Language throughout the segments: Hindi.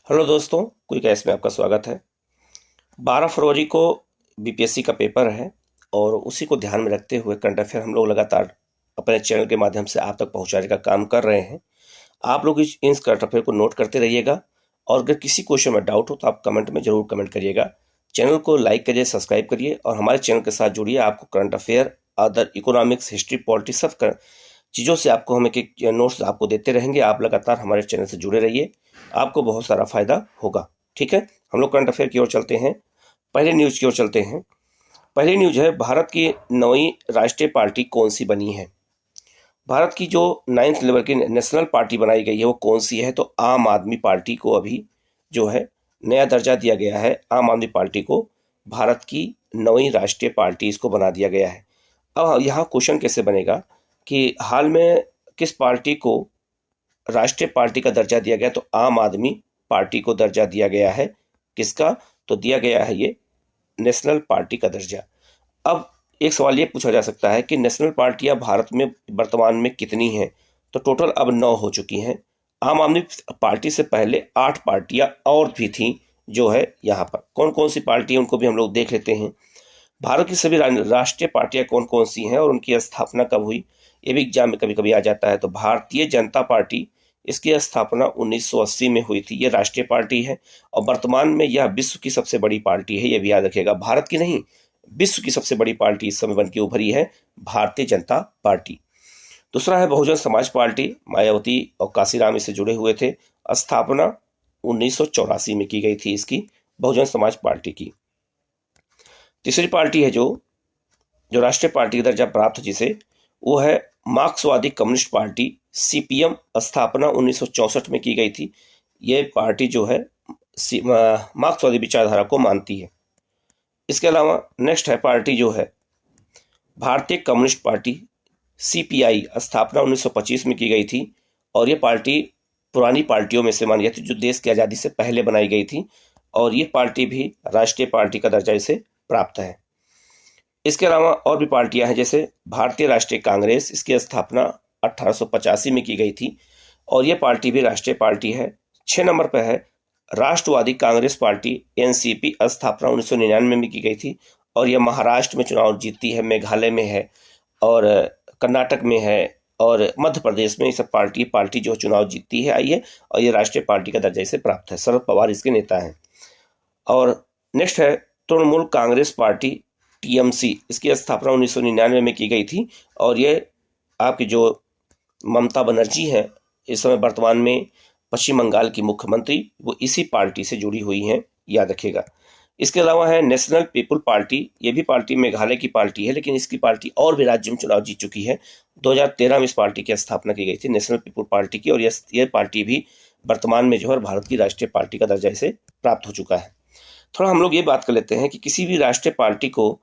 हेलो दोस्तों, क्विक एस में आपका स्वागत है। 12 फरवरी को बीपीएससी का पेपर है और उसी को ध्यान में रखते हुए करंट अफेयर हम लोग लगातार अपने चैनल के माध्यम से आप तक पहुंचाने का काम कर रहे हैं। आप लोग इन करंट अफेयर को नोट करते रहिएगा और अगर किसी क्वेश्चन में डाउट हो तो आप कमेंट में जरूर कमेंट करिएगा। चैनल को लाइक करिए, सब्सक्राइब करिए और हमारे चैनल के साथ जुड़िए। आपको current affair, other economics, history, politics सब चीज़ों से आपको हम एक नोट्स आपको देते रहेंगे। आप लगातार हमारे चैनल से जुड़े रहिए, आपको बहुत सारा फायदा होगा। ठीक है, हम लोग करंट अफेयर की ओर चलते हैं। पहले न्यूज की ओर चलते हैं। पहली न्यूज है, भारत की नई राष्ट्रीय पार्टी कौन सी बनी है। भारत की जो 9th लेवल की नेशनल पार्टी बनाई गई है वो कौन सी है, तो आम आदमी पार्टी को अभी जो है नया दर्जा दिया गया है। आम आदमी पार्टी को भारत की नई राष्ट्रीय पार्टी इसको बना दिया गया है। अब यहाँ क्वेश्चन कैसे बनेगा कि हाल में किस पार्टी को राष्ट्रीय पार्टी का दर्जा दिया गया, तो आम आदमी पार्टी को दर्जा दिया गया है। किसका, तो दिया गया है ये नेशनल पार्टी का दर्जा। अब एक सवाल ये पूछा जा सकता है कि नेशनल पार्टियां भारत में वर्तमान में कितनी हैं, तो टोटल अब 9 हो चुकी हैं। आम आदमी पार्टी से पहले 8 पार्टियां और भी थीं। जो है यहाँ पर कौन कौन सी पार्टी है उनको भी हम लोग देख लेते हैं। भारत की सभी राष्ट्रीय पार्टियां कौन कौन सी हैं और उनकी स्थापना कब हुई, ये भी एग्जाम में कभी कभी आ जाता है। तो भारतीय जनता पार्टी, इसकी स्थापना 1980 में हुई थी। ये राष्ट्रीय पार्टी है और वर्तमान में यह विश्व की सबसे बड़ी पार्टी है। ये भी याद रखिएगा, भारत की नहीं, विश्व की सबसे बड़ी पार्टी इस समय बन के उभरी है भारतीय जनता पार्टी। दूसरा है बहुजन समाज पार्टी, मायावती और काशीराम इससे जुड़े हुए थे। स्थापना 1984 में की गई थी इसकी, बहुजन समाज पार्टी की। तीसरी पार्टी है जो जो राष्ट्रीय पार्टी का दर्जा प्राप्त जिसे, वो है मार्क्सवादी कम्युनिस्ट पार्टी, सीपीएम। स्थापना 1964 में की गई थी। ये पार्टी जो है मार्क्सवादी विचारधारा को मानती है। इसके अलावा नेक्स्ट है पार्टी जो है भारतीय कम्युनिस्ट पार्टी, सीपीआई। स्थापना 1925 में की गई थी और ये पार्टी पुरानी पार्टियों में से मानी जाती है जो देश की आज़ादी से पहले बनाई गई थी और ये पार्टी भी राष्ट्रीय पार्टी का दर्जा इसे प्राप्त है। इसके अलावा और भी पार्टियां हैं, जैसे भारतीय राष्ट्रीय कांग्रेस। इसकी स्थापना 1885 में की गई थी और ये पार्टी भी राष्ट्रीय पार्टी है। 6 नंबर पर है राष्ट्रवादी कांग्रेस पार्टी, एनसीपी। स्थापना 1999 में की गई थी और यह महाराष्ट्र में चुनाव जीतती है, मेघालय में है और कर्नाटक में है और मध्य प्रदेश में। ये सब पार्टी जो चुनाव जीतती है आई है और ये राष्ट्रीय पार्टी का दर्जा इसे प्राप्त है। शरद पवार इसके नेता हैं। और नेक्स्ट है तृणमूल कांग्रेस पार्टी, टीएमसी। इसकी स्थापना 1999 में की गई थी और ये आपकी जो ममता बनर्जी हैं इस समय वर्तमान में पश्चिम बंगाल की मुख्यमंत्री, वो इसी पार्टी से जुड़ी हुई हैं, याद रखिएगा। इसके अलावा है नेशनल पीपुल पार्टी। ये भी पार्टी मेघालय की पार्टी है लेकिन इसकी पार्टी और भी राज्य में चुनाव जीत चुकी है। 2013 में इस पार्टी की स्थापना की गई थी, नेशनल पीपुल पार्टी की, और ये पार्टी भी वर्तमान में जो है भारत की राष्ट्रीय पार्टी का दर्जा इसे प्राप्त हो चुका है। थोड़ा हम लोग ये बात कर लेते हैं कि किसी भी राष्ट्रीय पार्टी को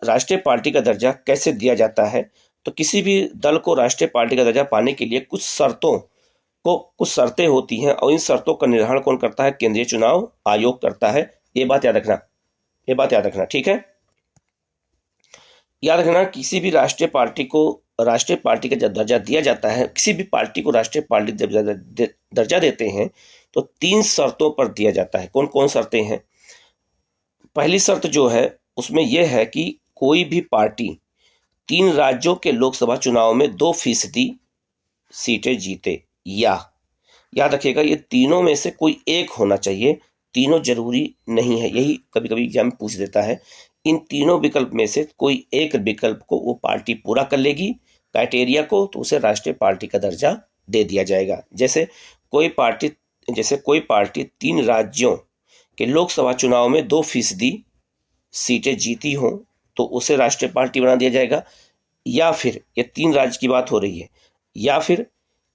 राष्ट्रीय पार्टी का दर्जा कैसे दिया जाता है। तो किसी भी दल को राष्ट्रीय पार्टी का दर्जा पाने के लिए कुछ शर्तें होती हैं और इन शर्तों का निर्धारण कौन करता है, केंद्रीय चुनाव आयोग करता है। ये बात याद रखना, ठीक है। याद रखना, किसी भी राष्ट्रीय पार्टी को राष्ट्रीय पार्टी का जब दर्जा दिया जाता है, किसी भी पार्टी को राष्ट्रीय पार्टी जब दर्जा देते हैं तो 3 शर्तों पर दिया जाता है। कौन कौन शर्तें हैं। पहली शर्त जो है उसमें यह है कि कोई भी पार्टी 3 राज्यों के लोकसभा चुनाव में 2% सीटें जीते, या याद रखिएगा ये तीनों में से कोई एक होना चाहिए, तीनों जरूरी नहीं है। यही कभी कभी एग्जाम में पूछ देता है। इन तीनों विकल्प में से कोई एक विकल्प को वो पार्टी पूरा कर लेगी क्राइटेरिया को, तो उसे राष्ट्रीय पार्टी का दर्जा दे दिया जाएगा। जैसे कोई पार्टी 3 राज्यों के लोकसभा चुनाव में 2% सीटें जीती हों तो उसे राष्ट्रीय पार्टी बना दिया जाएगा। या फिर ये 3 राज्य की बात हो रही है, या फिर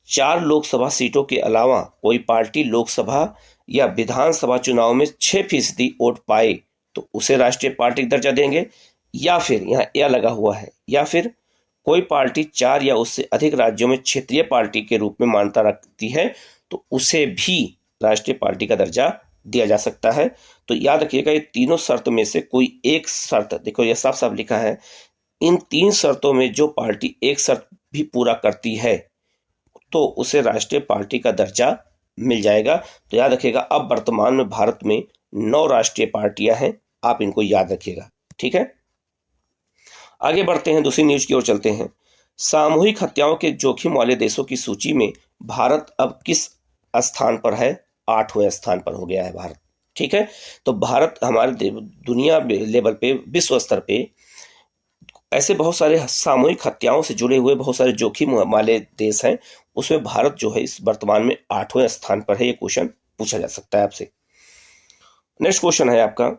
4 लोकसभा सीटों के अलावा कोई पार्टी लोकसभा या विधानसभा चुनाव में 6% वोट पाए तो उसे राष्ट्रीय पार्टी का दर्जा देंगे। या फिर यहाँ यह लगा हुआ है, या फिर कोई पार्टी 4 या उससे अधिक राज्यों में क्षेत्रीय पार्टी के रूप में मान्यता रखती है तो उसे भी राष्ट्रीय पार्टी का दर्जा दिया जा सकता है। तो याद रखिएगा ये तीनों शर्त में से कोई एक शर्त, देखो ये साफ साफ लिखा है, इन 3 शर्तों में जो पार्टी एक शर्त भी पूरा करती है तो उसे राष्ट्रीय पार्टी का दर्जा मिल जाएगा। तो याद रखिएगा, अब वर्तमान में भारत में 9 राष्ट्रीय पार्टियां हैं, आप इनको याद रखिएगा। ठीक है, आगे बढ़ते हैं, दूसरी न्यूज की ओर चलते हैं। सामूहिक हत्याओं के जोखिम वाले देशों की सूची में भारत अब किस स्थान पर है? 8वें स्थान पर हो गया है भारत। ठीक है, तो भारत हमारे दुनिया लेवल पे, विश्व स्तर पे ऐसे बहुत सारे सामूहिक हत्याओं से जुड़े हुए बहुत सारे जोखिम वाले देश हैं, उसमें भारत जो है इस वर्तमान में 8वें स्थान पर है। ये क्वेश्चन पूछा जा सकता है आपसे। नेक्स्ट क्वेश्चन है आपका,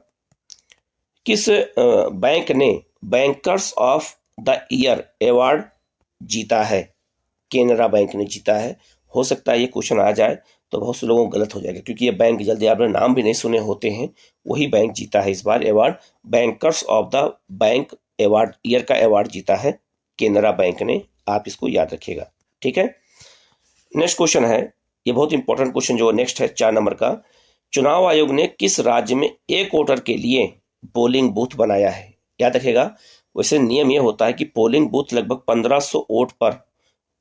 किस बैंक ने bankers of the year award जीता है? केनरा बैंक ने जीता है। हो सकता है ये क्वेश्चन आ जाए तो बहुत से लोगों को गलत हो जाएगा, क्योंकि ये बैंक जल्दी आपने नाम भी नहीं सुने होते हैं, वही बैंक जीता है इस बार award. Bankers of the bank award, year का अवार्ड जीता है केनरा बैंक ने, आप इसको याद रखिएगा। ठीक है, नेक्स्ट क्वेश्चन है, ये बहुत इंपॉर्टेंट क्वेश्चन जो नेक्स्ट है 4 नंबर का। चुनाव आयोग ने किस राज्य में एक वोटर के लिए पोलिंग बूथ बनाया है? याद रखिएगा, वैसे नियम ये होता है कि पोलिंग बूथ लगभग 1500 वोट पर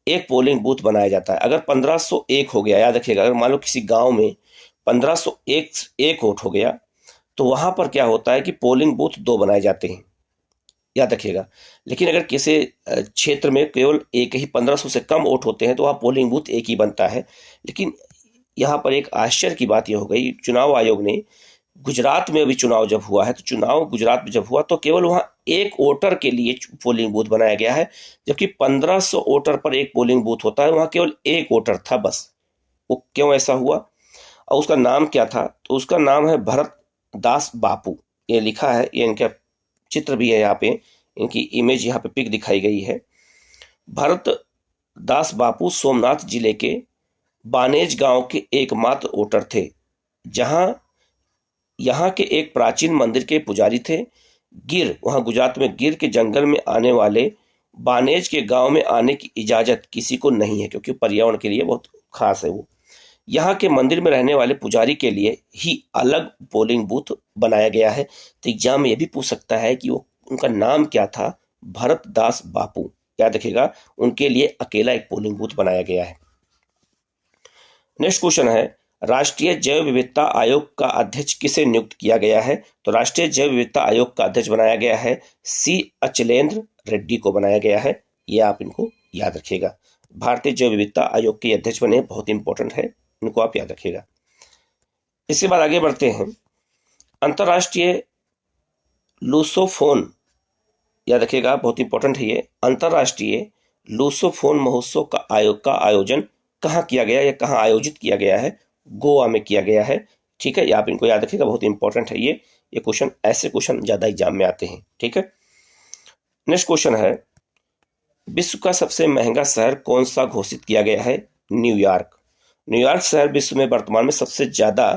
एक पोलिंग बूथ बनाया जाता है। अगर 1501 हो गया, याद रखिएगा, अगर मान लो किसी गांव में 1501 वोट हो गया, तो वहां पर क्या होता है कि पोलिंग बूथ 2 बनाए जाते हैं, याद रखिएगा। लेकिन अगर किसी क्षेत्र में केवल एक ही 1500 से कम वोट होते हैं तो वहाँ पोलिंग बूथ एक ही बनता है। लेकिन यहाँ पर एक आश्चर्य की बात यह हो गई, चुनाव आयोग ने गुजरात में अभी चुनाव जब हुआ है, तो चुनाव गुजरात में जब हुआ तो केवल वहाँ एक वोटर के लिए पोलिंग बूथ बनाया गया है, जबकि 1500 वोटर पर एक पोलिंग बूथ होता है, वहाँ केवल एक वोटर था बस। वो क्यों ऐसा हुआ और उसका नाम क्या था? तो उसका नाम है भरत दास बापू, ये लिखा है, ये इनका चित्र भी है यहाँ पे, इनकी इमेज यहाँ पे पिक दिखाई गई है। भरत दास बापू सोमनाथ जिले के बानेज गांव के एकमात्र वोटर थे, जहां यहाँ के एक प्राचीन मंदिर के पुजारी थे। गिर, वहां गुजरात में गिर के जंगल में आने वाले बानेज के गांव में आने की इजाजत किसी को नहीं है, क्योंकि पर्यावरण के लिए बहुत खास है वो। यहाँ के मंदिर में रहने वाले पुजारी के लिए ही अलग पोलिंग बूथ बनाया गया है। तो एग्जाम में यह भी पूछ सकता है कि वो उनका नाम क्या था? भरत दास बापू, याद रखिएगा, उनके लिए अकेला एक पोलिंग बूथ बनाया गया है। नेक्स्ट क्वेश्चन है, राष्ट्रीय जैव विविधता आयोग का अध्यक्ष किसे नियुक्त किया गया है? तो राष्ट्रीय जैव विविधता आयोग का अध्यक्ष बनाया गया है सी अचलेंद्र रेड्डी को बनाया गया है, ये आप इनको याद रखिएगा। भारतीय जैव विविधता आयोग के अध्यक्ष बने, बहुत इंपॉर्टेंट है, इनको आप याद रखिएगा। इसके बाद आगे बढ़ते हैं, अंतरराष्ट्रीय लूसोफोन, याद रखिएगा, बहुत इंपॉर्टेंट है ये। अंतरराष्ट्रीय लूसोफोन महोत्सव का आयोजन कहाँ किया गया या कहाँ आयोजित किया गया है? गोवा में किया गया है। ठीक है, आप इनको याद रखिएगा, बहुत इंपॉर्टेंट है ये क्वेश्चन, ऐसे क्वेश्चन ज्यादा एग्जाम में आते हैं। ठीक है, नेक्स्ट क्वेश्चन है, विश्व का सबसे महंगा शहर कौन सा घोषित किया गया है? न्यूयॉर्क। न्यूयॉर्क शहर विश्व में वर्तमान में सबसे ज्यादा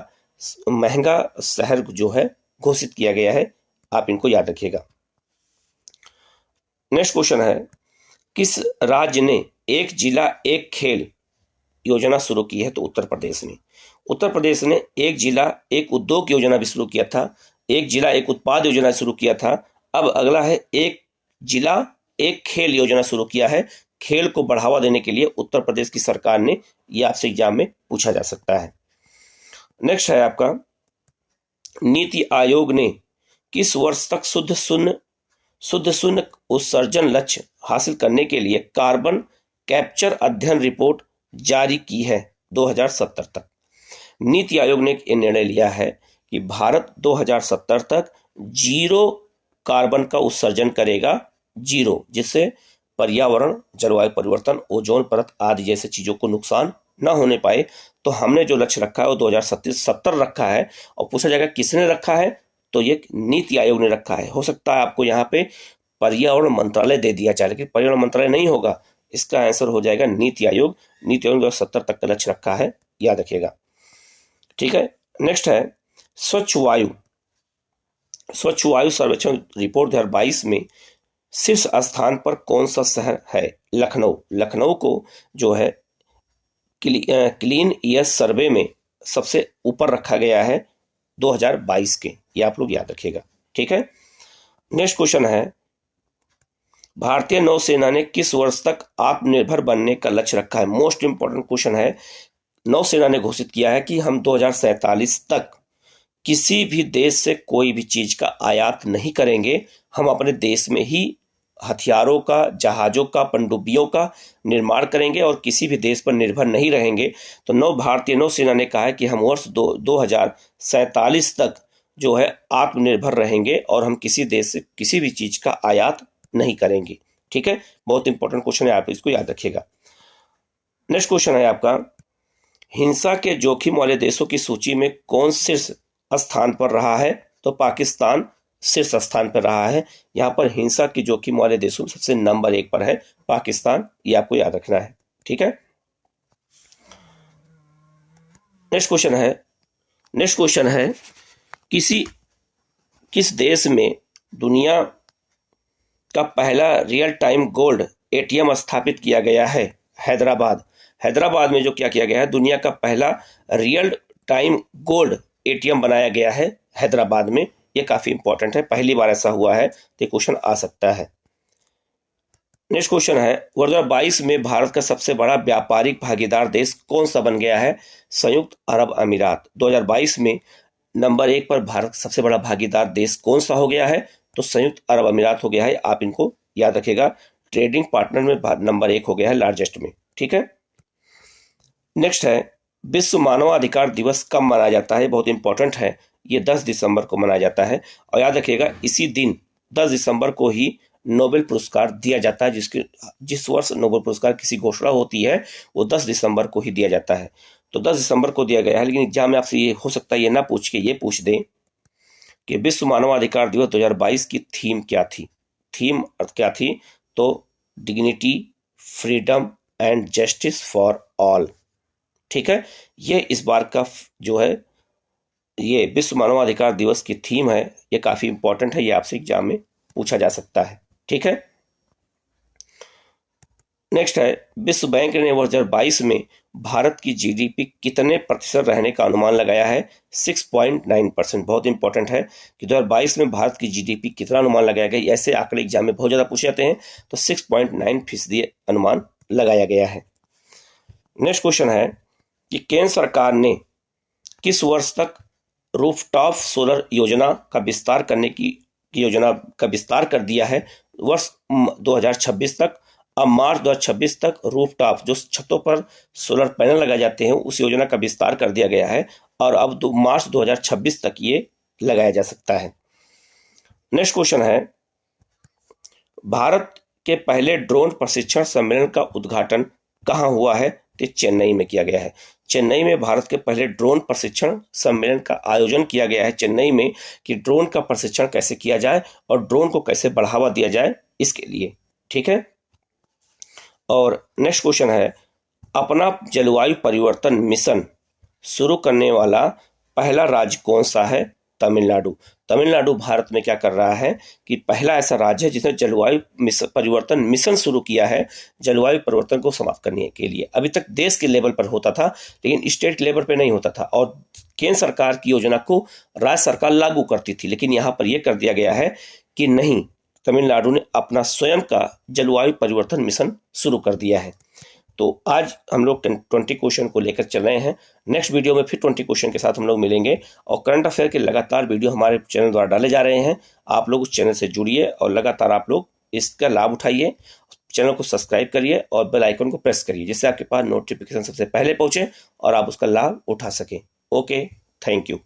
महंगा शहर जो है घोषित किया गया है, आप इनको याद रखिएगा। नेक्स्ट क्वेश्चन है, किस राज्य ने एक जिला एक खेल योजना शुरू की है? तो उत्तर प्रदेश ने। उत्तर प्रदेश ने एक जिला एक उद्योग योजना भी शुरू किया था, एक जिला एक उत्पाद योजना शुरू किया था। अब अगला है एक जिला एक खेल योजना शुरू किया है। खेल को बढ़ावा देने के लिए उत्तर प्रदेश की सरकार ने, यह आपसे एग्जाम में पूछा जा सकता है। नेक्स्ट है आपका, नीति आयोग ने किस वर्ष तक शुद्ध शून्य उत्सर्जन लक्ष्य हासिल करने के लिए कार्बन कैप्चर अध्ययन रिपोर्ट जारी की है? 2070 तक। नीति आयोग ने एक निर्णय लिया है कि भारत 2070 तक 0 कार्बन का उत्सर्जन करेगा, 0, जिससे पर्यावरण, जलवायु परिवर्तन, ओजोन परत आदि जैसे चीजों को नुकसान न होने पाए। तो हमने जो लक्ष्य रखा है वो 2070 रखा है, और पूछा जाएगा किसने रखा है? तो ये नीति आयोग ने रखा है। हो सकता है आपको यहाँ पे पर्यावरण मंत्रालय दे दिया जाए, लेकिन पर्यावरण मंत्रालय नहीं होगा, इसका आंसर हो जाएगा नीति आयोग। नीति आयोग ने 2070 तक का लक्ष्य रखा है, याद रखिएगा। ठीक है, नेक्स्ट है, स्वच्छ वायु सर्वेक्षण रिपोर्ट 2022 में शीर्ष स्थान पर कौन सा शहर है? लखनऊ। लखनऊ को जो है क्लीन एयर सर्वे में सबसे ऊपर रखा गया है 2022 के, ये आप लोग याद रखिएगा। ठीक है, नेक्स्ट क्वेश्चन है, भारतीय नौसेना ने किस वर्ष तक आत्मनिर्भर बनने का लक्ष्य रखा है? मोस्ट इंपॉर्टेंट क्वेश्चन है, नौसेना ने घोषित किया है कि हम 2047 तक किसी भी देश से कोई भी चीज का आयात नहीं करेंगे। हम अपने देश में ही हथियारों का, जहाजों का, पनडुब्बियों का निर्माण करेंगे और किसी भी देश पर निर्भर नहीं रहेंगे। तो भारतीय नौसेना ने कहा है कि हम वर्ष 2047 तक जो है आत्मनिर्भर रहेंगे और हम किसी देश से किसी भी चीज का आयात नहीं करेंगे। ठीक है, बहुत इंपॉर्टेंट क्वेश्चन है, आप इसको याद रखिएगा। नेक्स्ट क्वेश्चन है आपका, हिंसा के जोखिम वाले देशों की सूची में कौन शीर्ष स्थान पर रहा है? तो पाकिस्तान शीर्ष स्थान पर रहा है। यहां पर हिंसा के जोखिम वाले देशों में सबसे नंबर 1 पर है पाकिस्तान, ये आपको याद रखना है। ठीक है, नेक्स्ट क्वेश्चन है किस देश में दुनिया का पहला रियल टाइम गोल्ड एटीएम स्थापित किया गया है? हैदराबाद में जो क्या किया गया है, दुनिया का पहला रियल टाइम गोल्ड एटीएम बनाया गया है हैदराबाद में। ये काफी इंपॉर्टेंट है, पहली बार ऐसा हुआ है, तो क्वेश्चन आ सकता है। नेक्स्ट क्वेश्चन है, 2022 में भारत का सबसे बड़ा व्यापारिक भागीदार देश कौन सा बन गया है? संयुक्त अरब अमीरात। 2022 में नंबर 1 पर भारत का सबसे बड़ा भागीदार देश कौन सा हो गया है? तो संयुक्त अरब अमीरात हो गया है। आप इनको याद रखिएगा, ट्रेडिंग पार्टनर में नंबर 1 हो गया है, लार्जेस्ट में। ठीक है, नेक्स्ट है, विश्व मानवाधिकार दिवस कब मनाया जाता है? बहुत इंपॉर्टेंट है, ये 10 दिसंबर को मनाया जाता है। और याद रखिएगा, इसी दिन 10 दिसंबर को ही नोबेल पुरस्कार दिया जाता है। जिस वर्ष नोबेल पुरस्कार किसी घोषणा होती है वो 10 दिसंबर को ही दिया जाता है। तो 10 दिसंबर को दिया गया है, लेकिन एग्जाम में आपसे ये हो सकता है ये ना पूछ के ये पूछ दें कि विश्व मानवाधिकार दिवस 2022 की थीम क्या थी? थीम क्या थी? तो dignity, freedom and justice for all. ठीक है, ये इस बार का जो है ये विश्व मानवाधिकार दिवस की थीम है। ये काफी इंपॉर्टेंट है, ये आपसे एग्जाम में पूछा जा सकता है। ठीक है, नेक्स्ट है, विश्व बैंक ने वर्ष 2022 में भारत की जीडीपी कितने प्रतिशत रहने का अनुमान लगाया है? 6.9%। बहुत इंपॉर्टेंट है कि 2022 में भारत की जीडीपी कितना अनुमान लगाया गया। ऐसे आंकड़े एग्जाम में बहुत ज्यादा पूछे जाते हैं, तो 6.9% अनुमान लगाया गया है। नेक्स्ट क्वेश्चन है कि केंद्र सरकार ने किस वर्ष तक रूफटॉप सोलर योजना का विस्तार करने की योजना का विस्तार कर दिया है? वर्ष 2026 तक। अब मार्च 2026 तक रूफटॉप, जो छतों पर सोलर पैनल लगाए जाते हैं, उस योजना का विस्तार कर दिया गया है और अब मार्च 2026 तक ये लगाया जा सकता है। नेक्स्ट क्वेश्चन है, भारत के पहले ड्रोन प्रशिक्षण सम्मेलन का उद्घाटन कहाँ हुआ है? तो चेन्नई में किया गया है। चेन्नई में भारत के पहले ड्रोन प्रशिक्षण सम्मेलन का आयोजन किया गया है चेन्नई में, कि ड्रोन का प्रशिक्षण कैसे किया जाए और ड्रोन को कैसे बढ़ावा दिया जाए इसके लिए। ठीक है, और नेक्स्ट क्वेश्चन है, अपना जलवायु परिवर्तन मिशन शुरू करने वाला पहला राज्य कौन सा है? तमिलनाडु। तमिलनाडु भारत में क्या कर रहा है कि पहला ऐसा राज्य है जिसने जलवायु परिवर्तन मिशन शुरू किया है, जलवायु परिवर्तन को समाप्त करने के लिए। अभी तक देश के लेवल पर होता था, लेकिन स्टेट लेवल पर नहीं होता था और केंद्र सरकार की योजना को राज्य सरकार लागू करती थी। लेकिन यहाँ पर यह कर दिया गया है कि नहीं, तमिलनाडु ने अपना स्वयं का जलवायु परिवर्तन मिशन शुरू कर दिया है। तो आज हम लोग 20 क्वेश्चन को लेकर चल रहे हैं। नेक्स्ट वीडियो में फिर 20 क्वेश्चन के साथ हम लोग मिलेंगे और करंट अफेयर के लगातार वीडियो हमारे चैनल द्वारा डाले जा रहे हैं। आप लोग उस चैनल से जुड़िए और लगातार आप लोग इसका लाभ उठाइए। चैनल को सब्सक्राइब करिए और बेल आइकन को प्रेस करिए, जिससे आपके पास नोटिफिकेशन सबसे पहले पहुंचे और आप उसका लाभ उठा सकें। Okay, thank you.